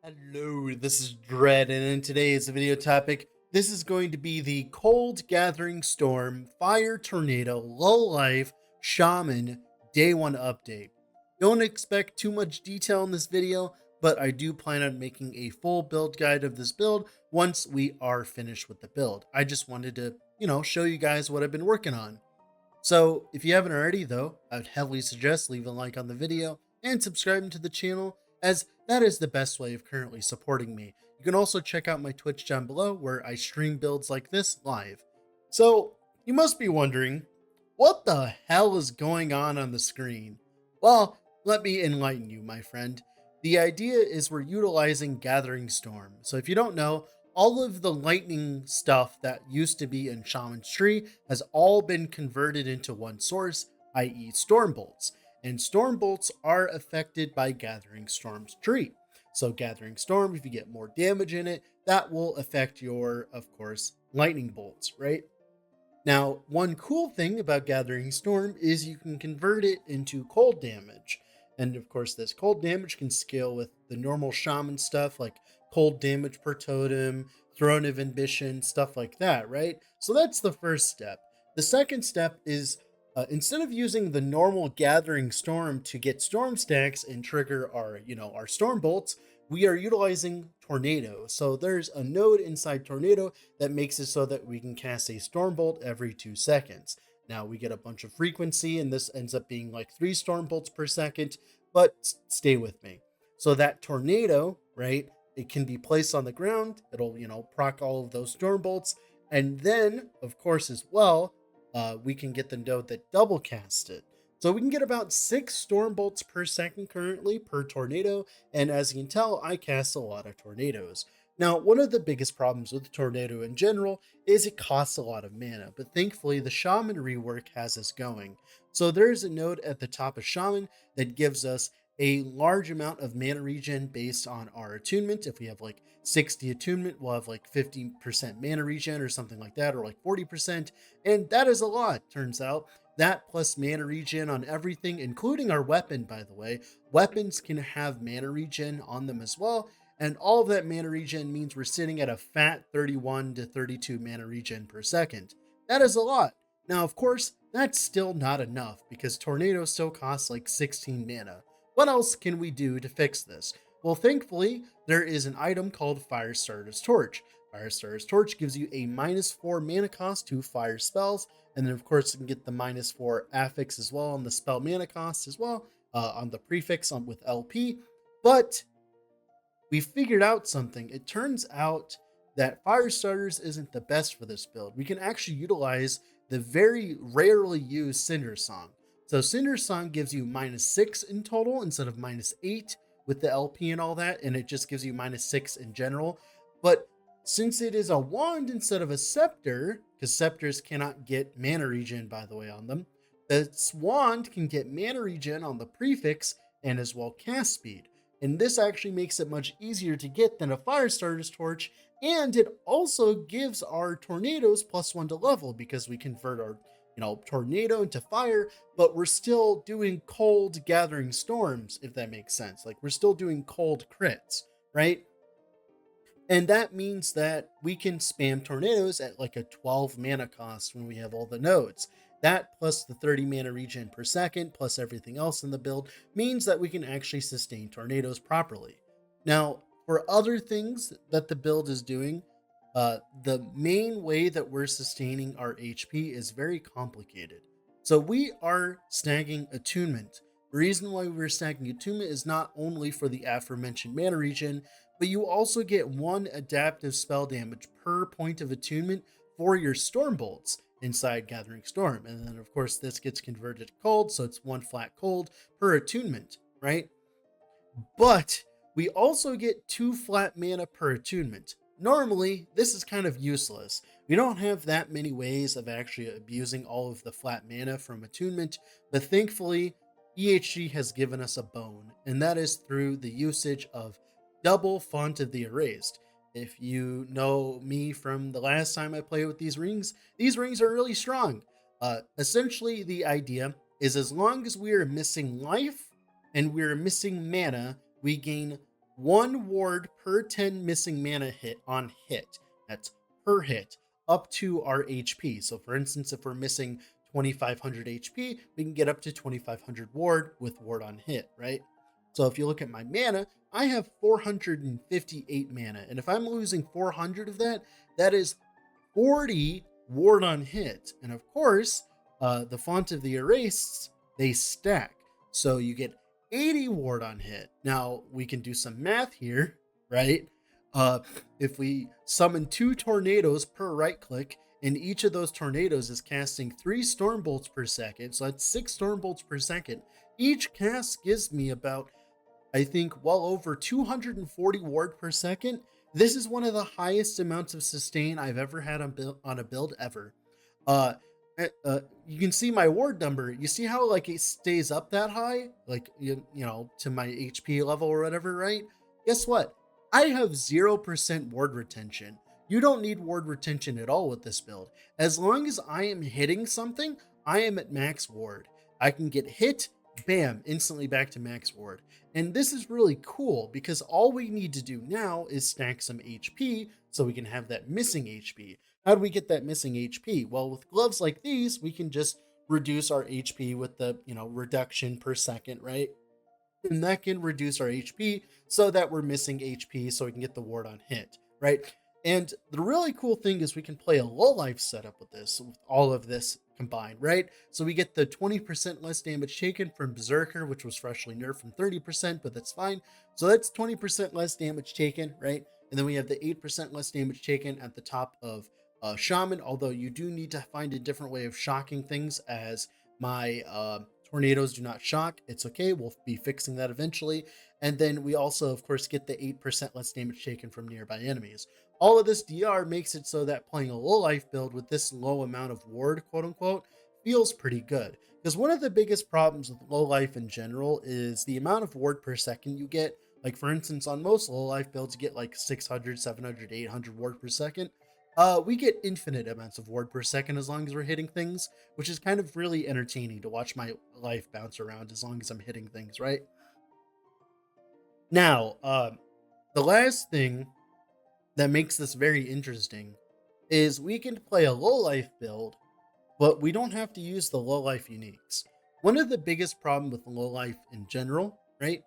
Hello, this is Dread, and in today's video topic, this is going to be the Cold Gathering Storm Fire Tornado Low Life Shaman Day 1 update. Don't expect too much detail in this video, but I do plan on making a full build guide of this build once we are finished with the build. I just wanted to, show you guys what I've been working on. So if you haven't already though, I would heavily suggest leaving a like on the video and subscribing to the channel, as that is the best way of currently supporting me. You can also check out my Twitch down below where I stream builds like this live. So you must be wondering, what the hell is going on the screen? Well, let me enlighten you, my friend. The idea is we're utilizing Gathering Storm. So if you don't know, all of the lightning stuff that used to be in Shaman's tree has all been converted into one source, i.e. Storm Bolts. And Storm Bolts are affected by Gathering Storm's tree. So Gathering Storm, if you get more damage in it, that will affect your, of course, lightning bolts, right? Now, one cool thing about Gathering Storm is you can convert it into cold damage. And of course, this cold damage can scale with the normal shaman stuff like cold damage per totem, throne of ambition, stuff like that, right? So that's the first step. The second step is instead of using the normal Gathering Storm to get storm stacks and trigger our storm bolts, we are utilizing Tornado. So there's a node inside Tornado that makes it so that we can cast a Storm Bolt every 2 seconds. Now we get a bunch of frequency, and this ends up being like 3 Storm Bolts per second, but stay with me. So that Tornado, right, it can be placed on the ground. It'll, proc all of those Storm Bolts. And then, of course, as well, we can get the node that double cast it. So we can get about 6 Storm Bolts per second currently per tornado, and as you can tell, I cast a lot of tornadoes. Now, one of the biggest problems with the tornado in general is it costs a lot of mana, but thankfully the Shaman rework has us going. So there's a node at the top of Shaman that gives us a large amount of mana regen based on our attunement. If we have like 60 attunement, we'll have like 50% mana regen or something like that, or like 40%, and that is a lot, turns out. That plus mana regen on everything, including our weapon, by the way. Weapons can have mana regen on them as well. And all of that mana regen means we're sitting at a fat 31 to 32 mana regen per second. That is a lot. Now, of course, that's still not enough because Tornado still costs like 16 mana. What else can we do to fix this? Well, thankfully, there is an item called Firestarter's Torch. Firestarter's Torch gives you a -4 mana cost to fire spells, and then of course you can get the -4 affix as well on the spell mana cost as well, on the prefix with LP. But we figured out something. It turns out that Firestarters isn't the best for this build. We can actually utilize the very rarely used Cinder Song. So Cinder Song gives you -6 in total instead of -8 with the LP and all that, and it just gives you -6 in general. But since it is a wand instead of a scepter, because scepters cannot get mana regen, by the way, on them, this wand can get mana regen on the prefix and as well cast speed. And this actually makes it much easier to get than a Firestarter's Torch, and it also gives our tornadoes +1 to level because we convert our tornado into fire, but we're still doing cold Gathering Storms, if that makes sense. Like, we're still doing cold crits, right? And that means that we can spam tornadoes at like a 12 mana cost when we have all the nodes. That plus the 30 mana regen per second, plus everything else in the build, means that we can actually sustain tornadoes properly. Now, for other things that the build is doing, the main way that we're sustaining our HP is very complicated. So we are snagging attunement. The reason why we're snagging attunement is not only for the aforementioned mana regen, but you also get 1 adaptive spell damage per point of attunement for your Storm Bolts inside Gathering Storm. And then, of course, this gets converted to cold, so it's 1 flat cold per attunement, right? But we also get 2 flat mana per attunement. Normally, this is kind of useless. We don't have that many ways of actually abusing all of the flat mana from attunement, but thankfully, EHG has given us a bone, and that is through the usage of double Font of the Erased. If you know me from the last time I played with these rings are really strong. Essentially, the idea is as long as we are missing life and we're missing mana, we gain 1 ward per 10 missing mana hit on hit. That's per hit, up to our HP. So for instance, if we're missing 2500 HP, we can get up to 2500 ward with ward on hit, right? So if you look at my mana, I have 458 mana. And if I'm losing 400 of that, that is 40 ward on hit. And of course, the font of the erased, they stack. So you get 80 ward on hit. Now we can do some math here, right? Uh, if we summon 2 tornadoes per right click, and each of those tornadoes is casting 3 storm bolts per second, so that's 6 storm bolts per second. Each cast gives me about, I think, well over 240 ward per second. This is one of the highest amounts of sustain I've ever had on a build ever. Uh, you can see my ward number. You see how like it stays up that high, like you know, to my HP level or whatever, right? Guess what? I have 0% ward retention. You don't need ward retention at all with this build. As long as I am hitting something, I am at max ward. I can get hit, bam, instantly back to max ward. And this is really cool because all we need to do now is stack some HP so we can have that missing HP. How do we get that missing HP? Well, with gloves like these, we can just reduce our HP with the, reduction per second, right? And that can reduce our HP so that we're missing HP so we can get the ward on hit, right? And the really cool thing is we can play a low life setup with this, with all of this combined, right? So we get the 20% less damage taken from Berserker, which was freshly nerfed from 30%, but that's fine. So that's 20% less damage taken, right? And then we have the 8% less damage taken at the top of Shaman, although you do need to find a different way of shocking things, as my tornadoes do not shock. It's okay, we'll be fixing that eventually. And then we also, of course, get the 8% less damage taken from nearby enemies. All of this DR makes it so that playing a low life build with this low amount of ward, quote unquote, feels pretty good. Because one of the biggest problems with low life in general is the amount of ward per second you get. Like, for instance, on most low life builds, you get like 600, 700, 800 ward per second. We get infinite amounts of ward per second as long as we're hitting things, which is kind of really entertaining to watch my life bounce around as long as I'm hitting things, right? Now, the last thing that makes this very interesting is we can play a low life build, but we don't have to use the low life uniques. One of the biggest problem with low life in general, right,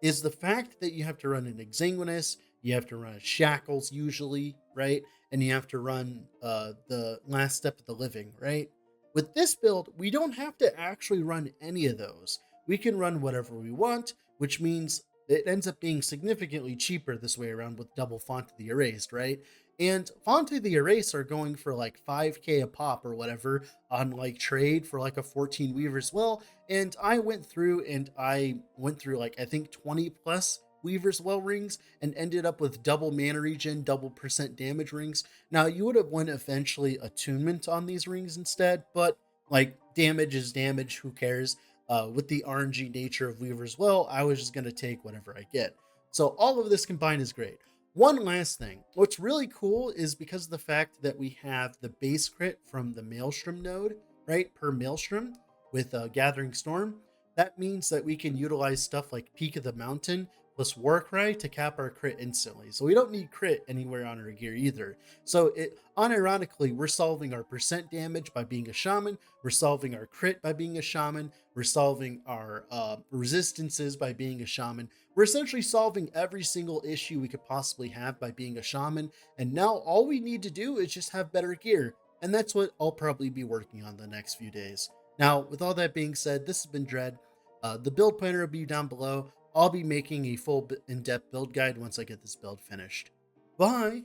is the fact that you have to run an Exanguinus, you have to run a Shackles usually, right? And you have to run the last step of the living, right? With this build, we don't have to actually run any of those. We can run whatever we want, which means it ends up being significantly cheaper this way around with double Font of the Erased, right? And Font of the Erased are going for like 5k a pop or whatever on like trade for like a 14 weaver as well. And I went through like I think 20 plus Weaver's Well rings and ended up with double mana regen, double percent damage rings. Now you would have won eventually attunement on these rings instead, but like damage is damage, who cares? With the RNG nature of Weaver's Well, I was just gonna take whatever I get. So all of this combined is great. One last thing, what's really cool is because of the fact that we have the base crit from the Maelstrom node, right, per Maelstrom with Gathering Storm, that means that we can utilize stuff like Peak of the Mountain plus Warcry to cap our crit instantly. So we don't need crit anywhere on our gear either. So unironically, we're solving our percent damage by being a shaman, we're solving our crit by being a shaman, we're solving our resistances by being a shaman. We're essentially solving every single issue we could possibly have by being a shaman. And now all we need to do is just have better gear. And that's what I'll probably be working on the next few days. Now, with all that being said, this has been Dread. The build planner will be down below. I'll be making a full in-depth build guide once I get this build finished. Bye!